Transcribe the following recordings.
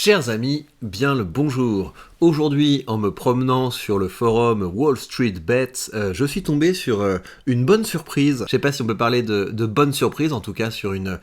Chers amis, bien le bonjour. Aujourd'hui, en me promenant sur le forum Wall Street Bets, je suis tombé sur une bonne surprise. Je sais pas si on peut parler de bonne surprise, en tout cas sur une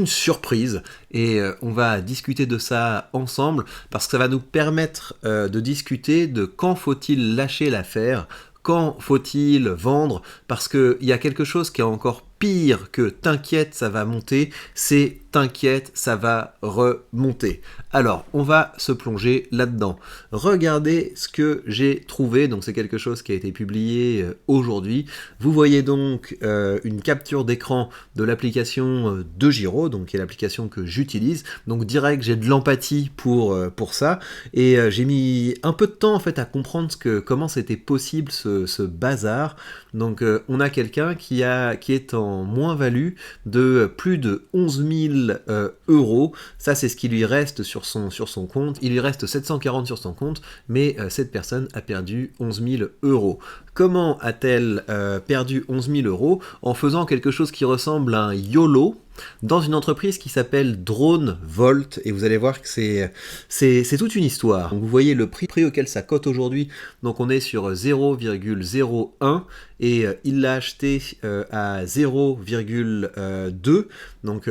surprise. Et on va discuter de ça ensemble, parce que ça va nous permettre de discuter de quand faut-il lâcher l'affaire, quand faut-il vendre, parce qu'il y a quelque chose qui est encore pire que t'inquiète, ça va monter, c'est t'inquiète, ça va remonter. Alors, on va se plonger là-dedans. Regardez ce que j'ai trouvé, donc c'est quelque chose qui a été publié aujourd'hui. Vous voyez donc une capture d'écran de l'application de Giro, donc qui est l'application que j'utilise. Donc direct, j'ai de l'empathie pour ça, et j'ai mis un peu de temps en fait à comprendre comment c'était possible ce bazar. Donc on a quelqu'un qui est en moins-value de plus de 11 000 euros. Ça, c'est ce qui lui reste sur son compte. Il lui reste 740 sur son compte, mais cette personne a perdu 11 000 euros. Comment a-t-elle perdu 11 000 euros? En faisant quelque chose qui ressemble à un YOLO dans une entreprise qui s'appelle DroneVolt, et vous allez voir que c'est toute une histoire. Donc vous voyez le prix auquel ça cote aujourd'hui, donc on est sur 0,01, et il l'a acheté à 0,2, donc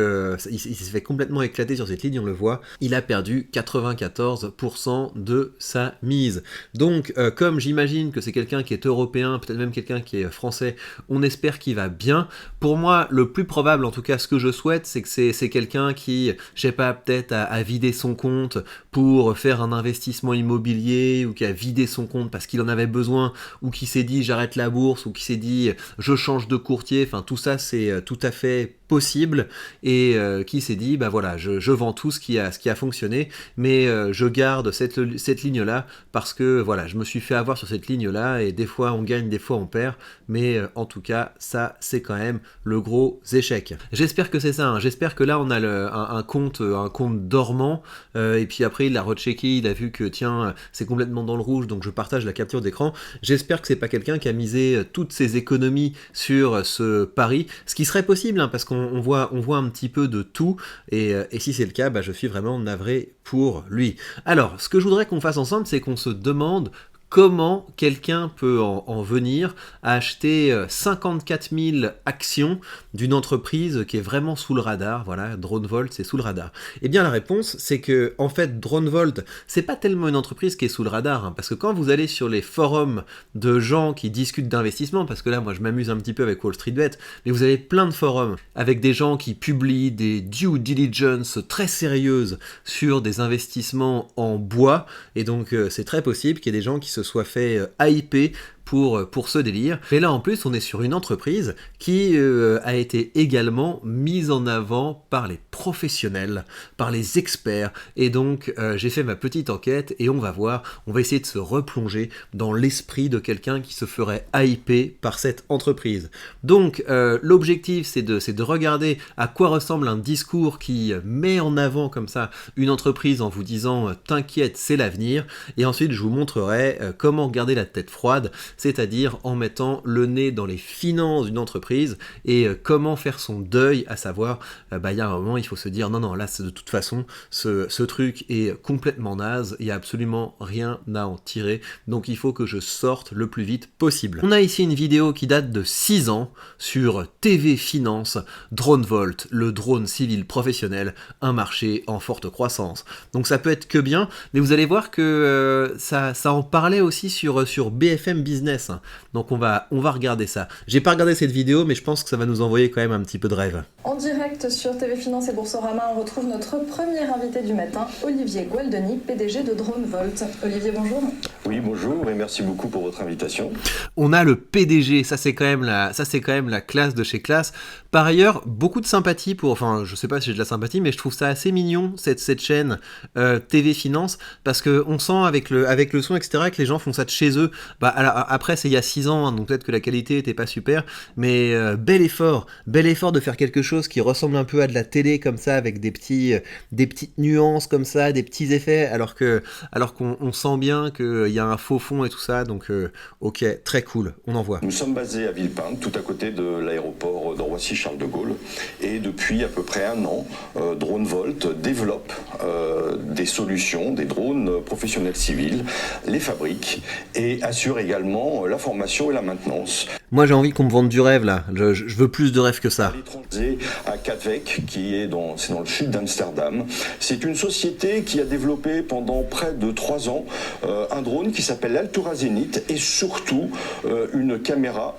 il s'est fait complètement éclater sur cette ligne, on le voit. Il a perdu 94% de sa mise. Donc comme j'imagine que c'est quelqu'un qui est européen, peut-être même quelqu'un qui est français, on espère qu'il va bien. Pour moi, le plus probable, en tout cas ce que je souhaite, c'est que c'est quelqu'un qui, je sais pas, peut-être a vidé son compte pour faire un investissement immobilier, ou qui a vidé son compte parce qu'il en avait besoin, ou qui s'est dit j'arrête la bourse, ou qui s'est dit je change de courtier, enfin tout ça c'est tout à fait possible, et qui s'est dit bah voilà, je vends tout ce qui a fonctionné, mais je garde cette ligne là parce que voilà, je me suis fait avoir sur cette ligne là, et des fois on gagne, des fois on perd, mais en tout cas ça c'est quand même le gros échec. J'espère que c'est ça, hein. J'espère que là on a un compte dormant, et puis après il l'a rechecké, il a vu que tiens c'est complètement dans le rouge, donc je partage la capture d'écran. J'espère que c'est pas quelqu'un qui a misé toutes ses économies sur ce pari, ce qui serait possible, hein, parce qu'on voit un petit peu de tout, et si c'est le cas, bah, je suis vraiment navré pour lui. Alors, ce que je voudrais qu'on fasse ensemble, c'est qu'on se demande comment quelqu'un peut en venir à acheter 54 000 actions d'une entreprise qui est vraiment sous le radar. Voilà, DroneVolt, c'est sous le radar. Eh bien, la réponse, c'est que, en fait, DroneVolt, c'est pas tellement une entreprise qui est sous le radar, hein, parce que quand vous allez sur les forums de gens qui discutent d'investissement, parce que là, moi, je m'amuse un petit peu avec Wall Street Bet, mais vous avez plein de forums avec des gens qui publient des due diligence très sérieuses sur des investissements en bois, et donc c'est très possible qu'il y ait des gens qui se soit fait hyper pour ce délire. Et là en plus on est sur une entreprise qui a été également mise en avant par les professionnels, par les experts, et donc j'ai fait ma petite enquête, et on va voir, on va essayer de se replonger dans l'esprit de quelqu'un qui se ferait hyper par cette entreprise. Donc l'objectif c'est de regarder à quoi ressemble un discours qui met en avant comme ça une entreprise en vous disant t'inquiète, c'est l'avenir, et ensuite je vous montrerai comment garder la tête froide, c'est-à-dire en mettant le nez dans les finances d'une entreprise, et comment faire son deuil, à savoir, il y a un moment, il faut se dire, non, là, de toute façon, ce truc est complètement naze, il n'y a absolument rien à en tirer, donc il faut que je sorte le plus vite possible. On a ici une vidéo qui date de 6 ans, sur TV Finance, DroneVolt, le drone civil professionnel, un marché en forte croissance. Donc ça peut être que bien, mais vous allez voir que ça en parlait aussi sur BFM Business. Donc on va regarder ça. J'ai pas regardé cette vidéo, mais je pense que ça va nous envoyer quand même un petit peu de rêve. En direct sur TV Finance et Boursorama, on retrouve notre premier invité du matin, Olivier Gualdoni, PDG de DroneVolt. Olivier, bonjour. Oui, bonjour, et merci beaucoup pour votre invitation. On a le PDG, ça c'est quand même la classe de chez classe. Par ailleurs, beaucoup de sympathie enfin je sais pas si j'ai de la sympathie, mais je trouve ça assez mignon cette chaîne TV Finance, parce que on sent avec le son, etc., que les gens font ça de chez eux. Bah alors, Après, c'est il y a 6 ans, hein, donc peut-être que la qualité était pas super, mais bel effort de faire quelque chose qui ressemble un peu à de la télé comme ça, avec des petites nuances comme ça, des petits effets, alors qu'on sent bien qu'il y a un faux fond et tout ça, donc ok, très cool, on en voit. Nous sommes basés à Villepinte, tout à côté de l'aéroport de Roissy-Charles de Gaulle, et depuis à peu près 1 an, DroneVolt développe des solutions, des drones professionnels civils, les fabrique et assure également la formation et la maintenance. Moi j'ai envie qu'on me vende du rêve là, je veux plus de rêve que ça. À l'étranger, à Katwijk, c'est dans le sud d'Amsterdam. C'est une société qui a développé pendant près de 3 ans un drone qui s'appelle l'Altura Zenith et surtout une caméra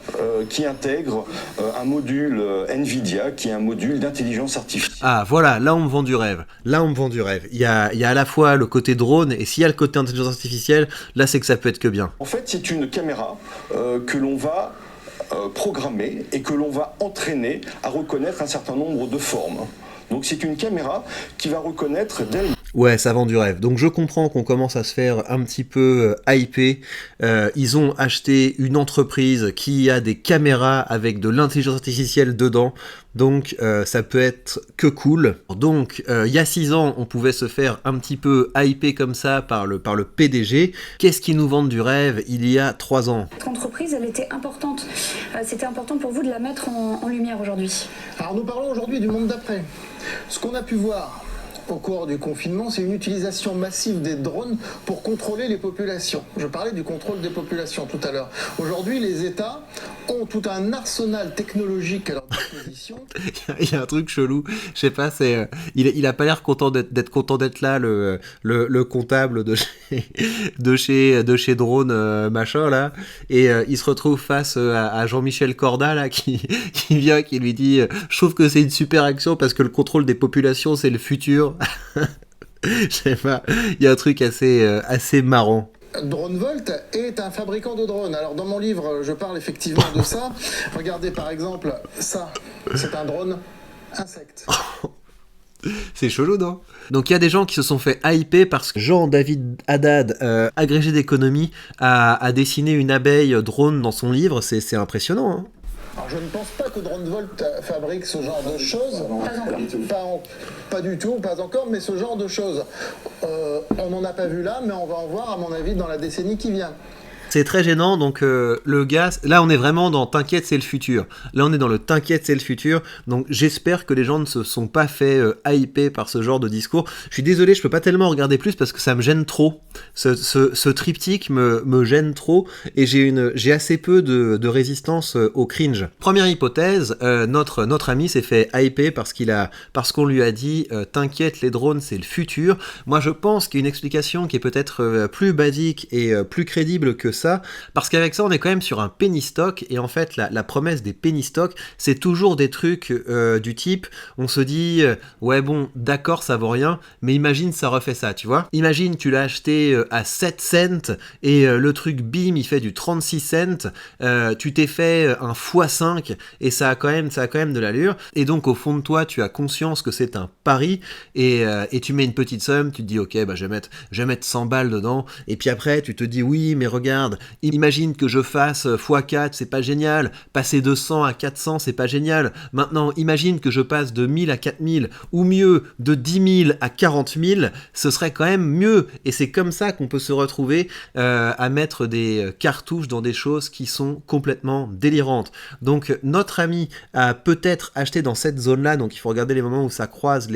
qui intègre un module NVIDIA qui est un module d'intelligence artificielle. Ah voilà, là on me vend du rêve. Il y a à la fois le côté drone et s'il y a le côté intelligence artificielle, là c'est que ça peut être que bien. En fait, c'est une caméra que l'on va programmer et que l'on va entraîner à reconnaître un certain nombre de formes. Donc c'est une caméra qui va reconnaître d'elle-même. Ouais, ça vend du rêve. Donc je comprends qu'on commence à se faire un petit peu hyper. Ils ont acheté une entreprise qui a des caméras avec de l'intelligence artificielle dedans. Donc ça peut être que cool. Donc il y a 6 ans, on pouvait se faire un petit peu hyper comme ça par le PDG. Qu'est-ce qui nous vend du rêve il y a 3 ans ? Votre entreprise, elle était importante. C'était important pour vous de la mettre en lumière aujourd'hui. Alors nous parlons aujourd'hui du monde d'après. Ce qu'on a pu voir au cours du confinement, c'est une utilisation massive des drones pour contrôler les populations. Je parlais du contrôle des populations tout à l'heure. Aujourd'hui, les États ont tout un arsenal technologique à leur disposition. Il y a un truc chelou, je sais pas, c'est il a pas l'air content d'être content d'être là, le comptable de chez Drone machin là, et il se retrouve face à Jean-Michel Corda là qui vient, qui lui dit je trouve que c'est une super action parce que le contrôle des populations c'est le futur. Je sais pas, il y a un truc assez marrant. DroneVolt est un fabricant de drones. Alors dans mon livre, je parle effectivement de ça. Regardez par exemple, ça, c'est un drone insecte. C'est chelou, non ? Donc il y a des gens qui se sont fait hyper parce que Jean-David Haddad, agrégé d'économie, a dessiné une abeille drone dans son livre. C'est impressionnant, hein ? Alors je ne pense pas que DroneVolt fabrique ce genre de choses. Pas du tout, pas encore, mais ce genre de choses. On n'en a pas vu là, mais on va en voir à mon avis dans la décennie qui vient. C'est très gênant, donc le gars, là on est vraiment dans t'inquiète c'est le futur. Là on est dans le t'inquiète c'est le futur, donc j'espère que les gens ne se sont pas fait hyper par ce genre de discours. Je suis désolé, je peux pas tellement regarder plus parce que ça me gêne trop. Ce triptyque me gêne trop et j'ai assez peu de résistance au cringe. Première hypothèse, notre ami s'est fait hyper parce qu'on lui a dit t'inquiète les drones c'est le futur. Moi je pense qu'il y a une explication qui est peut-être plus basique et plus crédible que ça, parce qu'avec ça on est quand même sur un penny stock et en fait la promesse des penny stock c'est toujours des trucs du type on se dit ouais bon d'accord ça vaut rien mais imagine ça refait ça, tu vois, imagine tu l'as acheté à 7 cents et le truc bim il fait du 36 cents, tu t'es fait un x5 et ça a quand même de l'allure et donc au fond de toi tu as conscience que c'est un pari et tu mets une petite somme, tu te dis ok bah je vais mettre 100 balles dedans et puis après tu te dis oui mais regarde, imagine que je fasse x4, c'est pas génial, passer de 100 à 400, c'est pas génial, maintenant imagine que je passe de 1000 à 4000, ou mieux, de 10 000 à 40 000, ce serait quand même mieux, et c'est comme ça qu'on peut se retrouver à mettre des cartouches dans des choses qui sont complètement délirantes. Donc notre ami a peut-être acheté dans cette zone-là, donc il faut regarder les moments où ça croise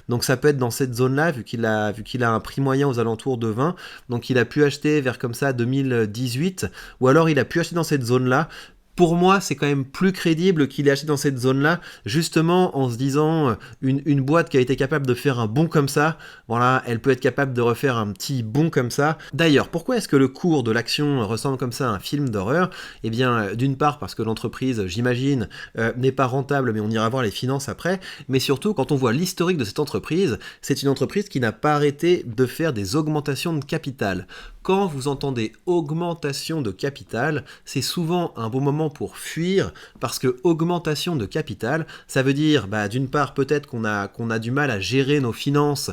donc ça peut être dans cette zone-là, vu qu'il a un prix moyen aux alentours de 20, donc il a pu acheter vers comme ça 2018, ou alors il a pu acheter dans cette zone-là. Pour moi, c'est quand même plus crédible qu'il ait acheté dans cette zone-là, justement en se disant une boîte qui a été capable de faire un bond comme ça, voilà, elle peut être capable de refaire un petit bond comme ça. D'ailleurs, pourquoi est-ce que le cours de l'action ressemble comme ça à un film d'horreur ? Eh bien, d'une part parce que l'entreprise, j'imagine, n'est pas rentable, mais on ira voir les finances après, mais surtout, quand on voit l'historique de cette entreprise, c'est une entreprise qui n'a pas arrêté de faire des augmentations de capital. Quand vous entendez augmentation de capital, c'est souvent un bon moment moment pour fuir, parce que augmentation de capital, ça veut dire, d'une part, peut-être qu'on a du mal à gérer nos finances,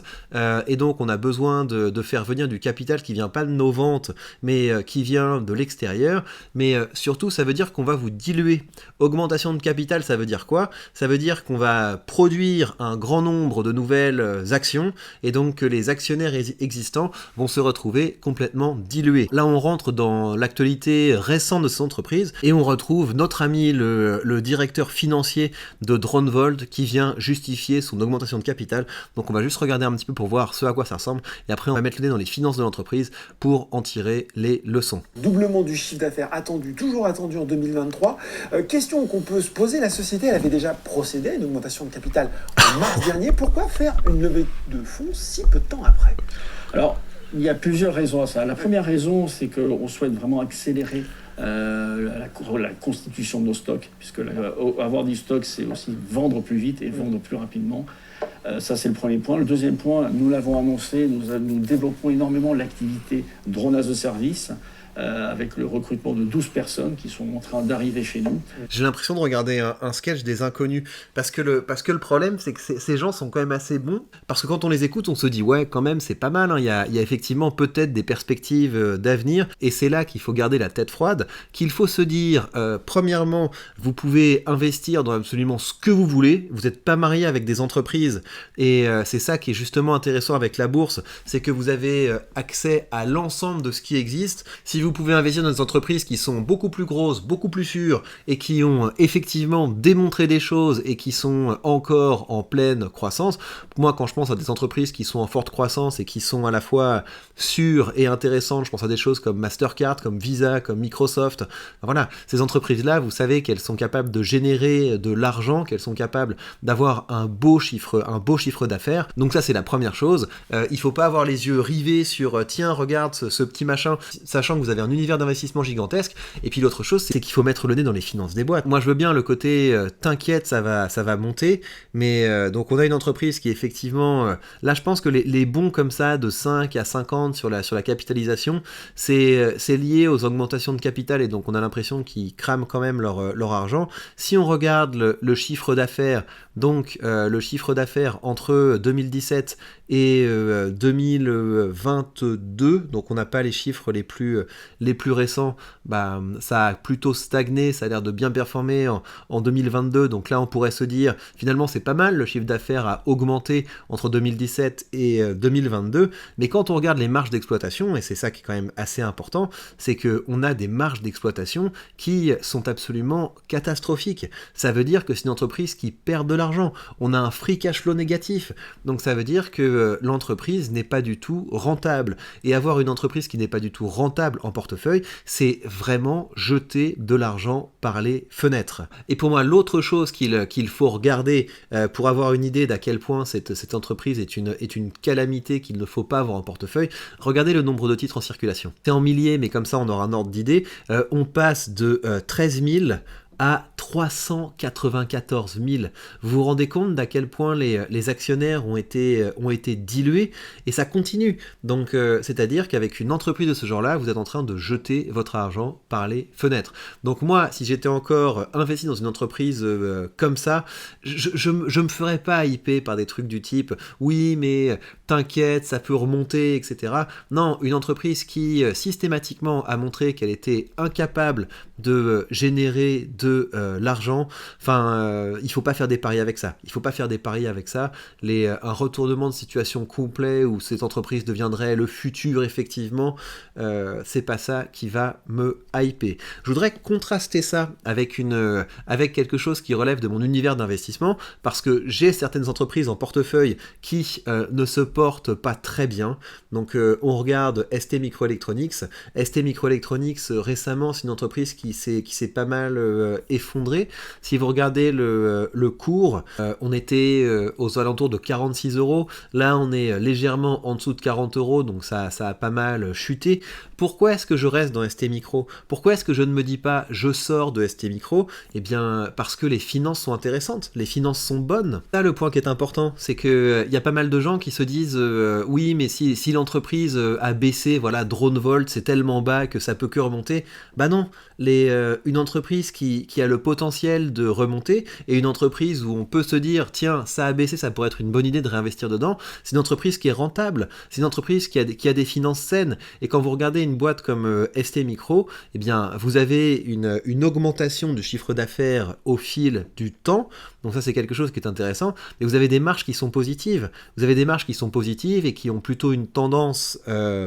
et donc on a besoin de faire venir du capital qui vient pas de nos ventes, mais qui vient de l'extérieur, mais surtout, ça veut dire qu'on va vous diluer. Augmentation de capital, ça veut dire quoi? Ça veut dire qu'on va produire un grand nombre de nouvelles actions, et donc que les actionnaires existants vont se retrouver complètement dilués. Là, on rentre dans l'actualité récente de cette entreprise, et on retrouve notre ami le directeur financier de DroneVolt qui vient justifier son augmentation de capital. Donc on va juste regarder un petit peu pour voir ce à quoi ça ressemble, et après on va mettre le nez dans les finances de l'entreprise pour en tirer les leçons. Doublement du chiffre d'affaires attendu, toujours attendu en 2023. Question qu'on peut se poser, la société elle avait déjà procédé à une augmentation de capital en mars dernier. Pourquoi faire une levée de fonds si peu de temps après? Alors, il y a plusieurs raisons à ça. La première raison, c'est qu'on souhaite vraiment accélérer la constitution de nos stocks, puisque avoir du stock, c'est aussi vendre plus vite et vendre plus rapidement. Ça, c'est le premier point. Le deuxième point, nous l'avons annoncé, nous développons énormément l'activité drone as a service, avec le recrutement de 12 personnes qui sont en train d'arriver chez nous. J'ai l'impression de regarder un sketch des inconnus, parce que le problème, c'est que ces gens sont quand même assez bons, parce que quand on les écoute, on se dit, ouais, quand même, c'est pas mal, hein. Il y a effectivement peut-être des perspectives d'avenir, et c'est là qu'il faut garder la tête froide, qu'il faut se dire, premièrement, vous pouvez investir dans absolument ce que vous voulez, vous n'êtes pas marié avec des entreprises, et c'est ça qui est justement intéressant avec la bourse, c'est que vous avez accès à l'ensemble de ce qui existe. Si vous pouvez investir dans des entreprises qui sont beaucoup plus grosses, beaucoup plus sûres, et qui ont effectivement démontré des choses et qui sont encore en pleine croissance. Moi, quand je pense à des entreprises qui sont en forte croissance et qui sont à la fois sûres et intéressantes, je pense à des choses comme Mastercard, comme Visa, comme Microsoft. Voilà, ces entreprises-là, vous savez qu'elles sont capables de générer de l'argent, qu'elles sont capables d'avoir un beau chiffre d'affaires. Donc ça, c'est la première chose. Il faut pas avoir les yeux rivés sur tiens, regarde ce petit machin, sachant que vous avez un univers d'investissement gigantesque. Et puis l'autre chose, c'est qu'il faut mettre le nez dans les finances des boîtes. Moi, je veux bien le côté t'inquiète, ça va monter, mais donc on a une entreprise qui effectivement, là je pense que les bons comme ça de 5 à 50 sur la capitalisation, c'est lié aux augmentations de capital, et donc on a l'impression qu'ils crament quand même leur argent. Si on regarde le chiffre d'affaires, donc le chiffre d'affaires entre 2017 et 2022, donc on n'a pas les chiffres les plus récents, ça a plutôt stagné, ça a l'air de bien performer en 2022, donc là on pourrait se dire finalement c'est pas mal, le chiffre d'affaires a augmenté entre 2017 et 2022, mais quand on regarde les marges d'exploitation, et c'est ça qui est quand même assez important, c'est qu'on a des marges d'exploitation qui sont absolument catastrophiques. Ça veut dire que c'est une entreprise qui perd de l'argent, on a un free cash flow négatif, donc ça veut dire que l'entreprise n'est pas du tout rentable, et avoir une entreprise qui n'est pas du tout rentable en portefeuille, c'est vraiment jeter de l'argent par les fenêtres. Et pour moi, l'autre chose qu'il faut regarder pour avoir une idée d'à quel point cette entreprise est une calamité qu'il ne faut pas avoir en portefeuille, regardez le nombre de titres en circulation. C'est en milliers, mais comme ça on aura un ordre d'idée. On passe de 13 000 à 394 000. Vous vous rendez compte d'à quel point les actionnaires ont été dilués, et ça continue. Donc c'est-à-dire qu'avec une entreprise de ce genre-là, vous êtes en train de jeter votre argent par les fenêtres. Donc moi, si j'étais encore investi dans une entreprise comme ça, je me ferais pas hyper par des trucs du type « oui, mais t'inquiète, ça peut remonter, etc. » Non, une entreprise qui systématiquement a montré qu'elle était incapable de générer de l'argent, il faut pas faire des paris avec ça. Un retournement de situation complet où cette entreprise deviendrait le futur, effectivement, c'est pas ça qui va me hyper. Je voudrais contraster ça avec quelque chose qui relève de mon univers d'investissement, parce que j'ai certaines entreprises en portefeuille qui ne se portent pas très bien. Donc on regarde ST Microelectronics. ST Microelectronics, récemment, c'est une entreprise qui s'est pas mal effondré. Si vous regardez le cours, on était aux alentours de 46 €. Là, on est légèrement en dessous de 40 €, donc ça a pas mal chuté. Pourquoi est-ce que je reste dans ST Micro? Pourquoi est-ce que je ne me dis pas je sors de ST Micro? Eh bien, parce que les finances sont intéressantes, les finances sont bonnes. Là, le point qui est important, c'est que y a pas mal de gens qui se disent oui, mais si l'entreprise a baissé, voilà, DroneVolt, c'est tellement bas que ça peut que remonter. Bah non, une entreprise qui a le potentiel de remonter et une entreprise où on peut se dire tiens, ça a baissé, ça pourrait être une bonne idée de réinvestir dedans, c'est une entreprise qui est rentable, c'est une entreprise qui a des finances saines. Et quand vous regardez une boîte comme ST Micro, eh bien, vous avez une augmentation du chiffre d'affaires au fil du temps, donc ça c'est quelque chose qui est intéressant, mais vous avez des marges qui sont positives, et qui ont plutôt une tendance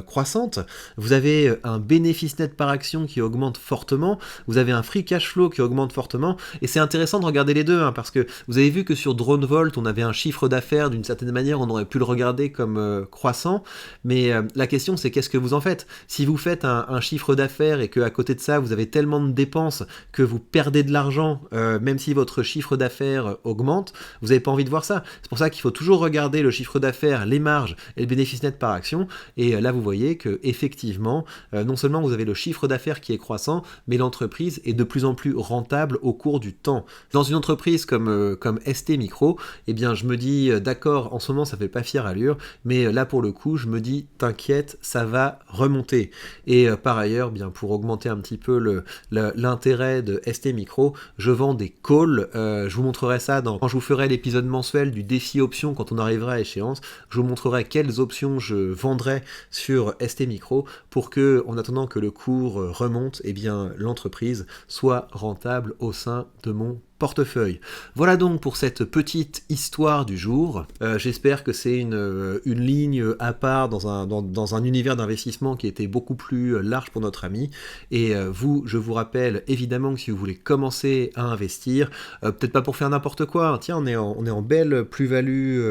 croissante. Vous avez un bénéfice net par action qui augmente fortement, vous avez un free cash flow qui augmente fortement, et c'est intéressant de regarder les deux, hein, parce que vous avez vu que sur DroneVolt, on avait un chiffre d'affaires, d'une certaine manière, on aurait pu le regarder comme croissant, mais la question c'est qu'est-ce que vous en faites? Si vous faites un chiffre d'affaires et qu'à côté de ça, vous avez tellement de dépenses que vous perdez de l'argent, même si votre chiffre d'affaires augmente, vous n'avez pas envie de voir ça. C'est pour ça qu'il faut toujours regarder le chiffre d'affaires, les marges et le bénéfice net par action, et là vous voyez que effectivement, non seulement vous avez le chiffre d'affaires qui est croissant, mais l'entreprise est de plus en plus rentable au cours du temps. Dans une entreprise comme ST Micro, eh bien je me dis d'accord, en ce moment ça fait pas fière allure, mais là pour le coup je me dis t'inquiète, ça va remonter. Et par ailleurs, bien pour augmenter un petit peu l'intérêt de ST Micro, je vends des calls, je vous montrerai ça quand je vous ferai l'épisode mensuel du défi option quand on arrivera à échéance, je vous montrerai quelles options je vendrai sur ST Micro pour que, en attendant que le cours remonte, eh bien l'entreprise soit rentable au sein de mon portefeuille. Voilà donc pour cette petite histoire du jour. J'espère que c'est une ligne à part dans un univers d'investissement qui était beaucoup plus large pour notre ami. Et je vous rappelle évidemment que si vous voulez commencer à investir, peut-être pas pour faire n'importe quoi, hein, tiens, on est en belle plus-value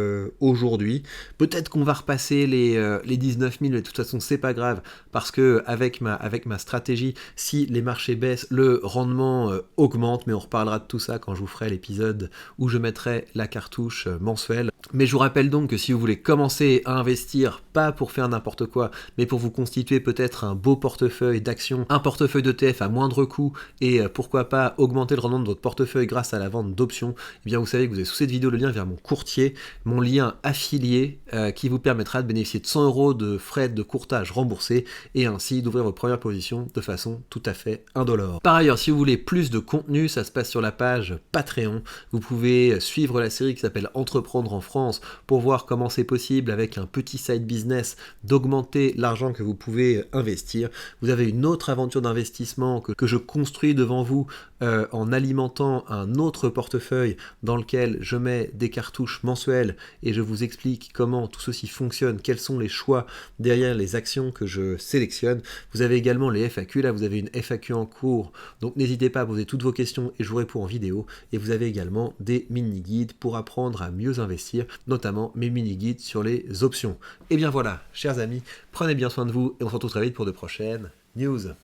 aujourd'hui. Peut-être qu'on va repasser les 19 000, mais de toute façon c'est pas grave, parce que avec ma stratégie, si les marchés baissent, le rendement augmente, mais on reparlera de tout ça quand je vous ferai l'épisode où je mettrai la cartouche mensuelle. Mais je vous rappelle donc que si vous voulez commencer à investir, pas pour faire n'importe quoi, mais pour vous constituer peut-être un beau portefeuille d'actions, un portefeuille d'ETF à moindre coût, et pourquoi pas augmenter le rendement de votre portefeuille grâce à la vente d'options, eh bien vous savez que vous avez sous cette vidéo le lien vers mon courtier, mon lien affilié, qui vous permettra de bénéficier de 100 € de frais de courtage remboursés, et ainsi d'ouvrir vos premières positions de façon tout à fait indolore. Par ailleurs, si vous voulez plus de contenu, ça se passe sur la page Patreon. Vous pouvez suivre la série qui s'appelle Entreprendre en France pour voir comment c'est possible avec un petit side business d'augmenter l'argent que vous pouvez investir. Vous avez une autre aventure d'investissement que je construis devant vous en alimentant un autre portefeuille dans lequel je mets des cartouches mensuelles et je vous explique comment tout ceci fonctionne, quels sont les choix derrière les actions que je sélectionne. Vous avez également les FAQ, là vous avez une FAQ en cours, donc n'hésitez pas à poser toutes vos questions et je vous réponds en vidéo. Et vous avez également des mini-guides pour apprendre à mieux investir, notamment mes mini-guides sur les options. Et bien voilà, chers amis, prenez bien soin de vous et on se retrouve très vite pour de prochaines news.